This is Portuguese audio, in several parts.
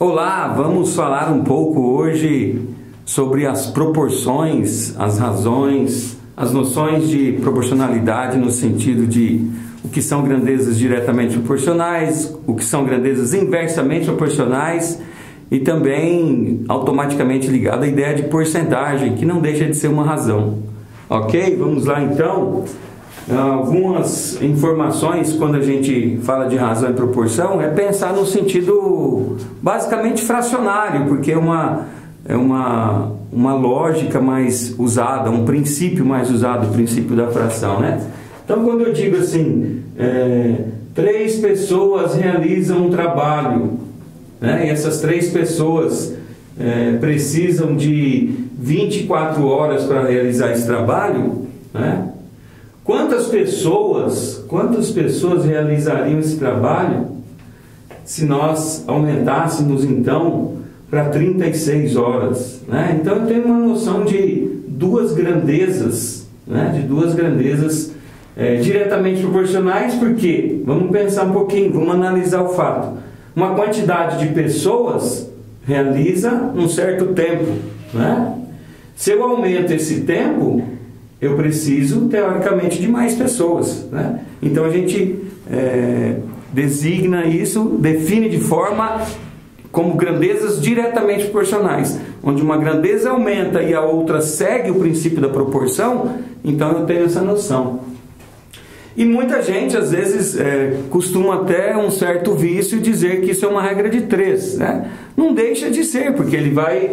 Olá, vamos falar um pouco hoje sobre as proporções, as razões, as noções de proporcionalidade no sentido de o que são grandezas diretamente proporcionais, o que são grandezas inversamente proporcionais e também automaticamente ligado à ideia de porcentagem, que não deixa de ser uma razão. Ok? Vamos lá então. Algumas informações quando a gente fala de razão e proporção é pensar no sentido basicamente fracionário, porque é uma lógica mais usada, um princípio mais usado, o princípio da fração, né? Então quando eu digo assim, 3 pessoas realizam um trabalho, né? E essas 3 pessoas precisam de 24 horas para realizar esse trabalho, né? Quantas pessoas realizariam esse trabalho se nós aumentássemos então para 36 horas, né? Então eu tenho uma noção de duas grandezas, né? De duas grandezas diretamente proporcionais, porque vamos pensar um pouquinho, vamos analisar o fato. Uma quantidade de pessoas realiza um certo tempo, né? Se eu aumento esse tempo, eu preciso, teoricamente, de mais pessoas, né? Então a gente designa isso, define de forma como grandezas diretamente proporcionais, onde uma grandeza aumenta e a outra segue o princípio da proporção, então eu tenho essa noção. E muita gente, às vezes, costuma até um certo vício dizer que isso é uma regra de 3, né? Não deixa de ser, porque ele vai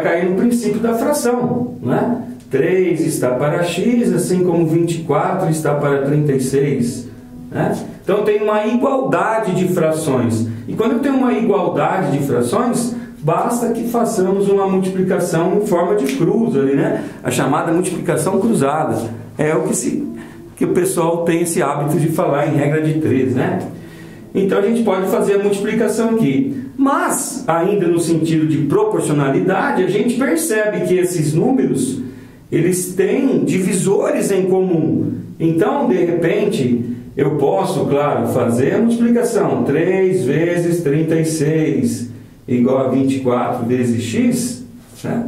cair no princípio da fração, né? 3 está para x, assim como 24 está para 36, né? Então tem uma igualdade de frações. E quando eu tenho uma igualdade de frações, basta que façamos uma multiplicação em forma de cruz ali, né? A chamada multiplicação cruzada. É o que o pessoal tem esse hábito de falar em regra de 3, né? Então a gente pode fazer a multiplicação aqui. Mas, ainda no sentido de proporcionalidade, a gente percebe que esses números eles têm divisores em comum. Então, de repente, eu posso, claro, fazer a multiplicação. 3 vezes 36 igual a 24 vezes x, né?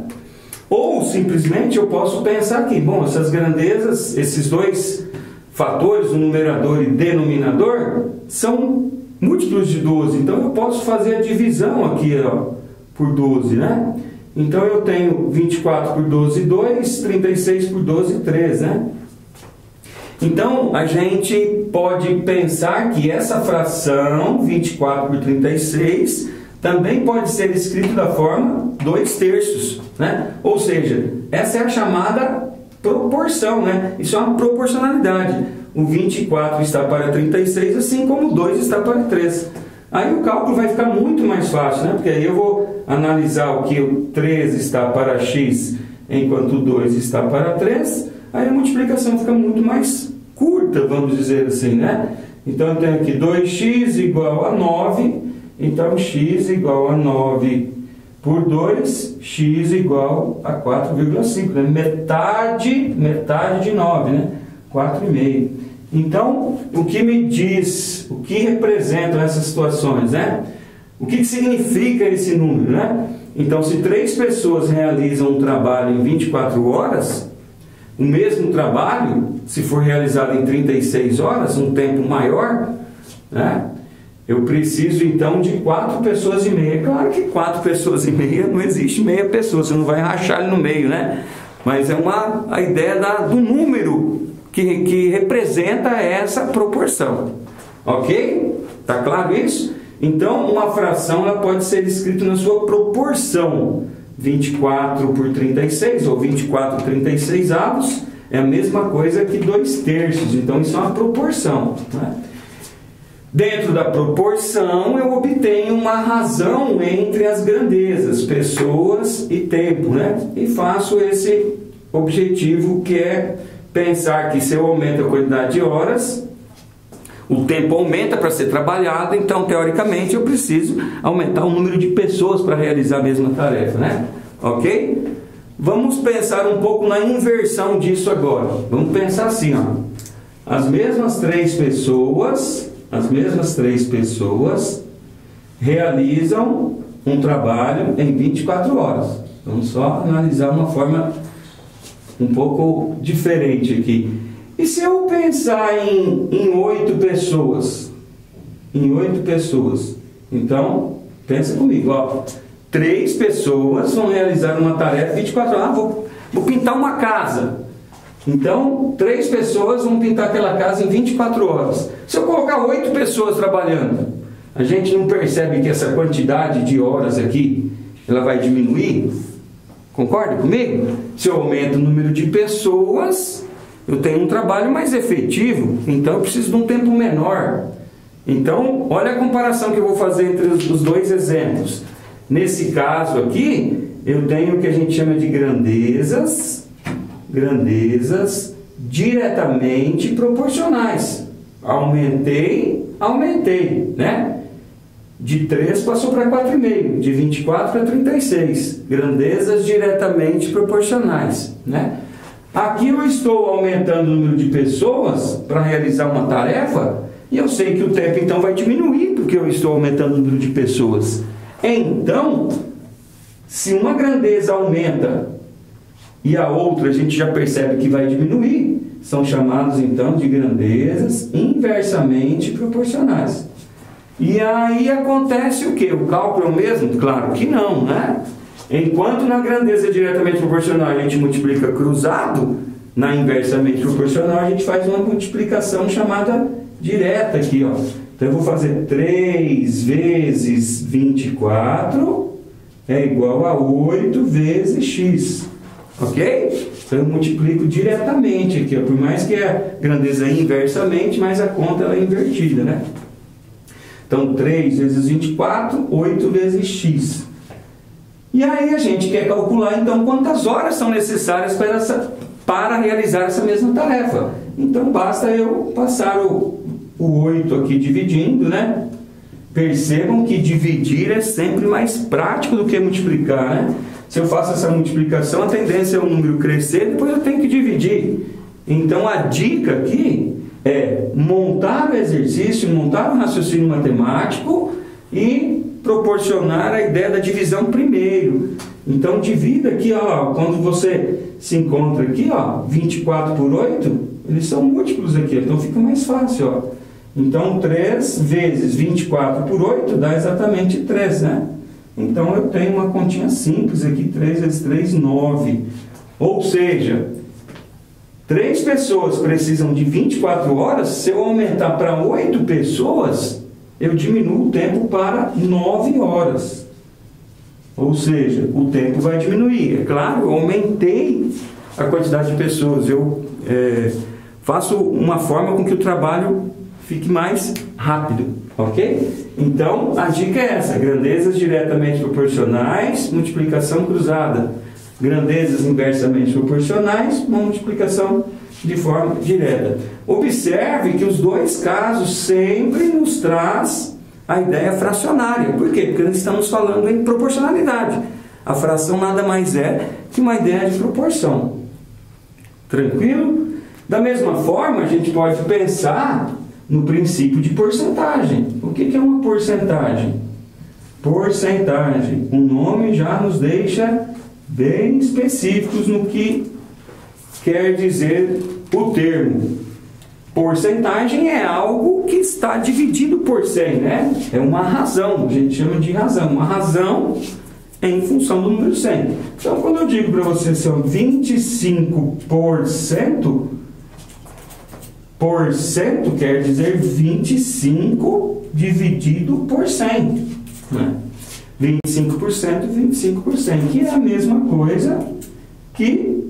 Ou, simplesmente, eu posso pensar aqui, bom, essas grandezas, esses dois fatores, o numerador e denominador, são múltiplos de 12. Então, eu posso fazer a divisão aqui, ó, por 12, né? Então eu tenho 24 por 12, 2, 36 por 12, 3, né? Então a gente pode pensar que essa fração, 24 por 36, também pode ser escrito da forma 2/3, né? Ou seja, essa é a chamada proporção, né? Isso é uma proporcionalidade. O 24 está para 36, assim como o 2 está para 3. Aí o cálculo vai ficar muito mais fácil, né? Porque aí eu vou analisar o que o 3 está para x, enquanto o 2 está para 3. Aí a multiplicação fica muito mais curta, vamos dizer assim, né? Então eu tenho aqui 2x igual a 9. Então x igual a 9 por 2, x igual a 4,5, né? Metade de 9, né? 4,5. Então, o que me diz, o que representam essas situações, né? O que significa esse número, né? Então, se 3 pessoas realizam um trabalho em 24 horas, o mesmo trabalho, se for realizado em 36 horas, um tempo maior, né? Eu preciso, então, de 4 pessoas e meia. Claro que 4 pessoas e meia não existe meia pessoa, você não vai rachar ele no meio, né? Mas é a ideia do número que representa essa proporção. Ok? Tá claro isso? Então, uma fração ela pode ser escrita na sua proporção. 24 por 36, ou 24 36 avos, é a mesma coisa que 2/3. Então, isso é uma proporção, né? Dentro da proporção, eu obtenho uma razão entre as grandezas, pessoas e tempo, né? E faço esse objetivo que é pensar que se eu aumento a quantidade de horas, o tempo aumenta para ser trabalhado, então teoricamente eu preciso aumentar o número de pessoas para realizar a mesma tarefa, né? Ok? Vamos pensar um pouco na inversão disso agora. Vamos pensar assim, ó. As mesmas três pessoas realizam um trabalho em 24 horas. Vamos só analisar uma forma um pouco diferente aqui. E se eu pensar em 8 pessoas? Em 8 pessoas. Então, pensa comigo, ó. 3 pessoas vão realizar uma tarefa 24 horas. Vou pintar uma casa. Então, 3 pessoas vão pintar aquela casa em 24 horas. Se eu colocar 8 pessoas trabalhando, a gente não percebe que essa quantidade de horas aqui, ela vai diminuir? Concorda comigo? Se eu aumento o número de pessoas, eu tenho um trabalho mais efetivo, então eu preciso de um tempo menor. Então, olha a comparação que eu vou fazer entre os dois exemplos. Nesse caso aqui, eu tenho o que a gente chama de grandezas diretamente proporcionais. Aumentei, né? De 3 passou para 4,5, de 24 para 36. Grandezas diretamente proporcionais, né? Aqui eu estou aumentando o número de pessoas para realizar uma tarefa e eu sei que o tempo então vai diminuir porque eu estou aumentando o número de pessoas. Então, se uma grandeza aumenta e a outra a gente já percebe que vai diminuir, são chamados então de grandezas inversamente proporcionais. E aí acontece o que? O cálculo é o mesmo? Claro que não, né? Enquanto na grandeza diretamente proporcional a gente multiplica cruzado, na inversamente proporcional a gente faz uma multiplicação chamada direta aqui, ó. Então eu vou fazer 3 vezes 24 é igual a 8 vezes x. Ok? Então eu multiplico diretamente aqui, ó. Por mais que a grandeza é inversamente, mas a conta ela é invertida, né? Então 3 vezes 24, 8 vezes x. E aí a gente quer calcular então quantas horas são necessárias para realizar essa mesma tarefa. Então basta eu passar o 8 aqui dividindo, né? Percebam que dividir é sempre mais prático do que multiplicar, né? Se eu faço essa multiplicação, a tendência é o número crescer, depois eu tenho que dividir. Então a dica aqui é montar o exercício, montar o raciocínio matemático e proporcionar a ideia da divisão primeiro. Então divida aqui, ó, quando você se encontra aqui, ó, 24 por 8, eles são múltiplos aqui, então fica mais fácil, ó. Então 3 vezes 24 por 8 dá exatamente 3, né? Então eu tenho uma continha simples aqui, 3 vezes 3, 9. Ou seja, 3 pessoas precisam de 24 horas, se eu aumentar para 8 pessoas, eu diminuo o tempo para 9 horas. Ou seja, o tempo vai diminuir. É claro, eu aumentei a quantidade de pessoas. Eu faço uma forma com que o trabalho fique mais rápido. Ok? Então, a dica é essa. Grandezas diretamente proporcionais, multiplicação cruzada. Grandezas inversamente proporcionais, uma multiplicação de forma direta. Observe que os dois casos sempre nos traz a ideia fracionária. Por quê? Porque nós estamos falando em proporcionalidade. A fração nada mais é que uma ideia de proporção. Tranquilo? Da mesma forma, a gente pode pensar no princípio de porcentagem. O que é uma porcentagem? Porcentagem. O nome já nos deixa bem específicos no que quer dizer o termo. Porcentagem é algo que está dividido por 100, né? É uma razão, a gente chama de razão. Uma razão em função do número 100. Então, quando eu digo para você são 25%, porcento quer dizer 25 dividido por 100. Né? 25%, 25%, que é a mesma coisa que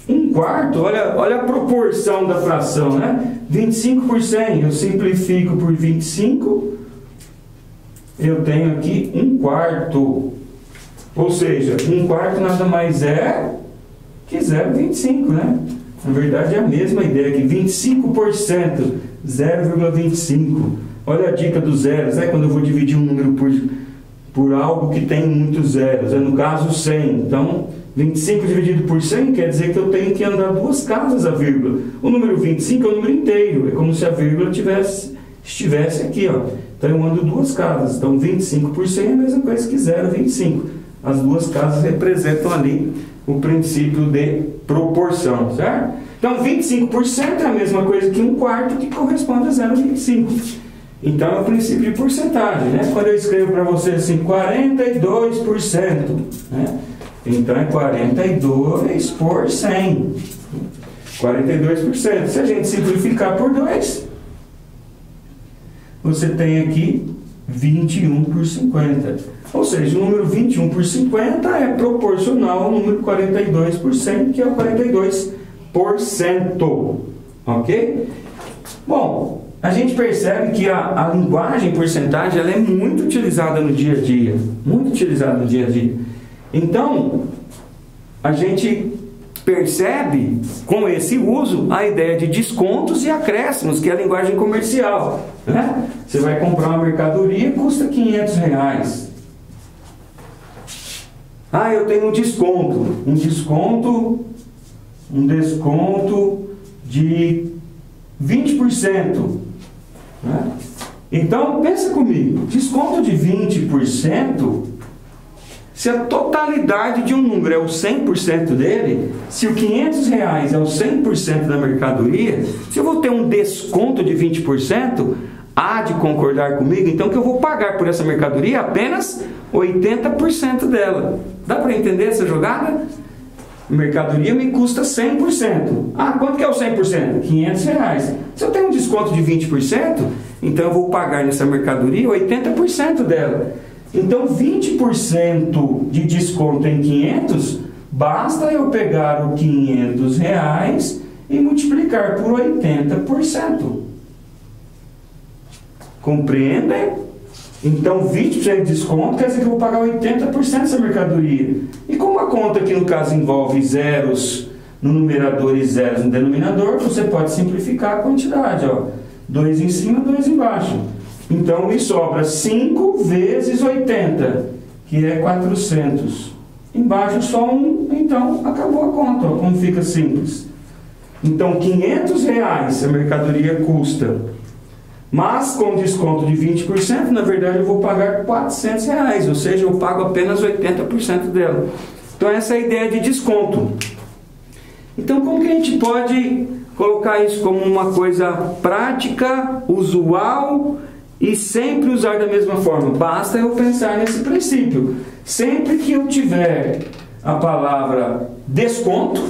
1/4. Olha a proporção da fração, né? 25 por 100, eu simplifico por 25, eu tenho aqui 1/4. Ou seja, 1/4 nada mais é que 0,25, né? Na verdade é a mesma ideia que 25%, 0,25. Olha a dica dos zeros, né? Quando eu vou dividir um número por algo que tem muitos zeros, no caso 100. Então, 25 dividido por 100 quer dizer que eu tenho que andar 2 casas a vírgula. O número 25 é o número inteiro, é como se a vírgula tivesse estivesse aqui, ó. Então eu ando duas casas. Então 25% é a mesma coisa que 0,25. As duas casas representam ali o princípio de proporção, certo? Então 25% é a mesma coisa que 1/4, que corresponde a 0,25. Então é o princípio de porcentagem, né? Quando eu escrevo para você assim, 42%, né? Então é 42 por 100. 42%. Se a gente simplificar por 2, você tem aqui 21 por 50. Ou seja, o número 21 por 50 é proporcional ao número 42 por 100, que é o 42%. Ok? Bom, a gente percebe que a linguagem porcentagem ela é muito utilizada no dia a dia. Muito utilizada no dia a dia. Então, a gente percebe com esse uso a ideia de descontos e acréscimos, que é a linguagem comercial, né? Você vai comprar uma mercadoria, custa R$500. Ah, eu tenho um desconto de 20%, né? Então, pensa comigo, desconto de 20%, se a totalidade de um número é o 100% dele, se o R$500 é o 100% da mercadoria, se eu vou ter um desconto de 20%, há de concordar comigo, então, que eu vou pagar por essa mercadoria apenas 80% dela. Dá para entender essa jogada? A mercadoria me custa 100%. Ah, quanto que é o 100%? R$500. Se eu tenho um desconto de 20%, então eu vou pagar nessa mercadoria 80% dela. Então 20% de desconto em 500, basta eu pegar o R$500 e multiplicar por 80%. Compreendem? Então 20% de desconto quer dizer que eu vou pagar 80% dessa mercadoria. E como a conta aqui no caso envolve zeros no numerador e zeros no denominador, você pode simplificar a quantidade, ó. 2 em cima, 2 embaixo. Então me sobra 5 vezes 80, que é 400. Embaixo só 1, então acabou a conta, ó, como fica simples. Então R$500 a mercadoria custa, mas com desconto de 20%, na verdade eu vou pagar R$400, ou seja, eu pago apenas 80% dela. Então essa é a ideia de desconto. Então como que a gente pode colocar isso como uma coisa prática, usual e sempre usar da mesma forma? Basta eu pensar nesse princípio. Sempre que eu tiver a palavra desconto,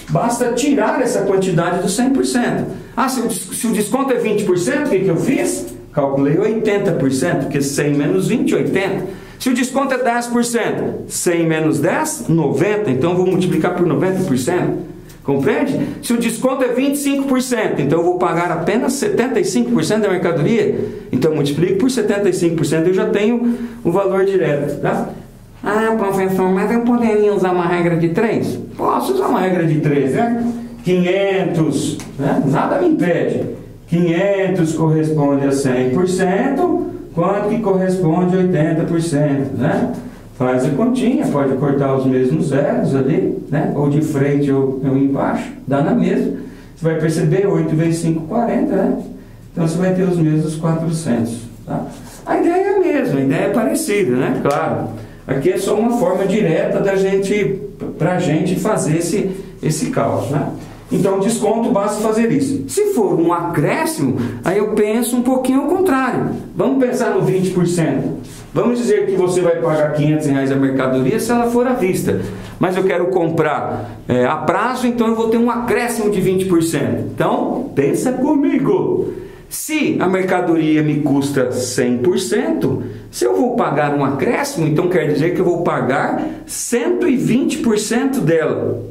basta tirar essa quantidade do 100%. Ah, se o desconto é 20%, o que eu fiz? Calculei 80%, porque 100 menos 20, 80. Se o desconto é 10%, 100 menos 10, 90. Então eu vou multiplicar por 90%. Compreende? Se o desconto é 25%, então eu vou pagar apenas 75% da mercadoria. Então eu multiplico por 75%, eu já tenho o valor direto, tá? Ah, professor, mas eu poderia usar uma regra de 3? Posso usar uma regra de 3, né? 500, né? Nada me impede. 500 corresponde a 100%, quanto que corresponde a 80%, né? Faz a continha, pode cortar os mesmos zeros ali, né? Ou de frente ou embaixo, dá na mesma. Você vai perceber, 8 vezes 5, 40, né? Então você vai ter os mesmos 400, tá? A ideia é a mesma, a ideia é parecida, né? Claro. Aqui é só uma forma direta para a gente fazer esse cálculo, né? Então, desconto, basta fazer isso. Se for um acréscimo, aí eu penso um pouquinho ao contrário. Vamos pensar no 20%. Vamos dizer que você vai pagar R$500 a mercadoria se ela for à vista. Mas eu quero comprar a prazo, então eu vou ter um acréscimo de 20%. Então, pensa comigo. Se a mercadoria me custa 100%, se eu vou pagar um acréscimo, então quer dizer que eu vou pagar 120% dela.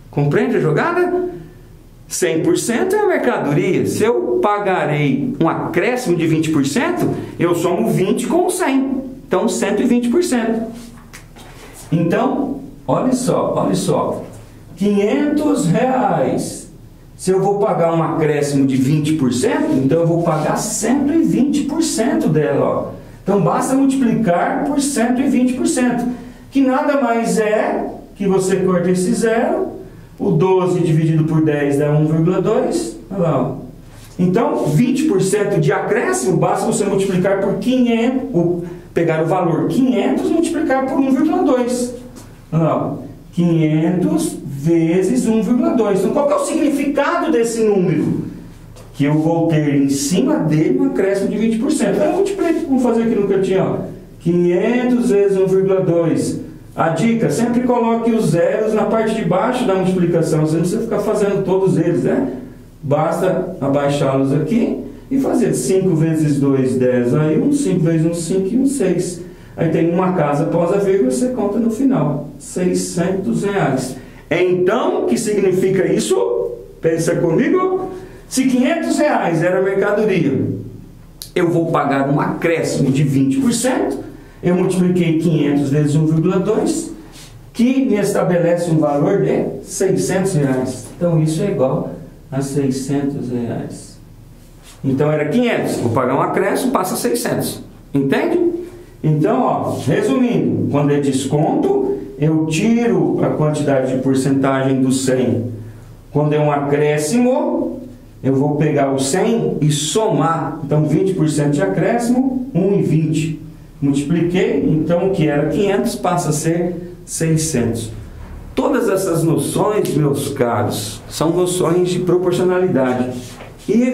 Compreende a jogada? 100% é a mercadoria. Se eu pagarei um acréscimo de 20%, eu somo 20 com 100. Então, 120%. Então, olha só. R$500. Se eu vou pagar um acréscimo de 20%, então eu vou pagar 120% dela, ó. Então, basta multiplicar por 120%, que nada mais é que você corta esse zero. O 12 dividido por 10 dá 1,2. Olha lá, ó. Então, 20% de acréscimo, basta você multiplicar por 500, pegar o valor 500 e multiplicar por 1,2. Olha, 500 vezes 1,2. Então, qual que é o significado desse número? Que eu vou ter em cima dele um acréscimo de 20%. Eu multiplico, vamos fazer aqui no cantinho, ó. 500 vezes 1,2. A dica, sempre coloque os zeros na parte de baixo da multiplicação. Você não precisa ficar fazendo todos eles, né? Basta abaixá-los aqui e fazer 5 vezes 2, 10, aí 1, 5 vezes 1, 5 e 1, 6. Aí tem uma casa após a vírgula, você conta no final. R$600. Então, o que significa isso? Pensa comigo. Se R$500 era a mercadoria, eu vou pagar um acréscimo de 20%. Eu multipliquei 500 vezes 1,2, que me estabelece um valor de R$600. Então, isso é igual a R$600. Então, era 500. Vou pagar um acréscimo, passa 600. Entende? Então, ó, resumindo, quando é desconto, eu tiro a quantidade de porcentagem do 100. Quando é um acréscimo, eu vou pegar o 100 e somar. Então, 20% de acréscimo, 1,20. Multipliquei, então o que era 500 passa a ser 600. Todas essas noções, meus caros, são noções de proporcionalidade. E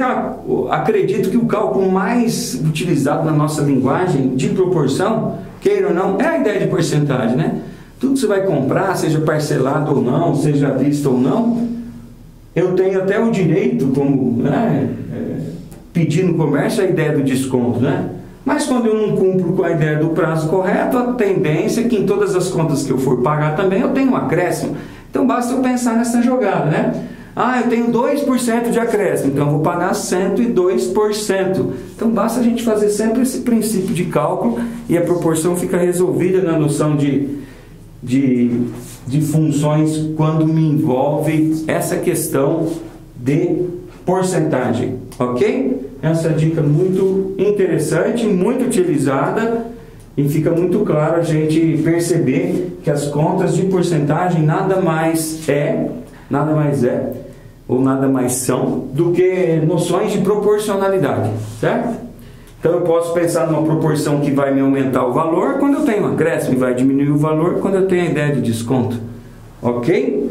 acredito que o cálculo mais utilizado na nossa linguagem de proporção, queira ou não, é a ideia de porcentagem, né? Tudo que você vai comprar, seja parcelado ou não, seja à vista ou não, eu tenho até o direito, como pedir no comércio, a ideia do desconto, né? Mas quando eu não cumpro com a ideia do prazo correto, a tendência é que em todas as contas que eu for pagar também eu tenho um acréscimo. Então basta eu pensar nessa jogada, né? Ah, eu tenho 2% de acréscimo, então eu vou pagar 102%. Então basta a gente fazer sempre esse princípio de cálculo e a proporção fica resolvida na noção de funções quando me envolve essa questão de porcentagem, ok? Essa dica muito interessante, muito utilizada, e fica muito claro a gente perceber que as contas de porcentagem nada mais são do que noções de proporcionalidade, certo? Então eu posso pensar numa proporção que vai me aumentar o valor quando eu tenho um acréscimo e vai diminuir o valor quando eu tenho a ideia de desconto, ok?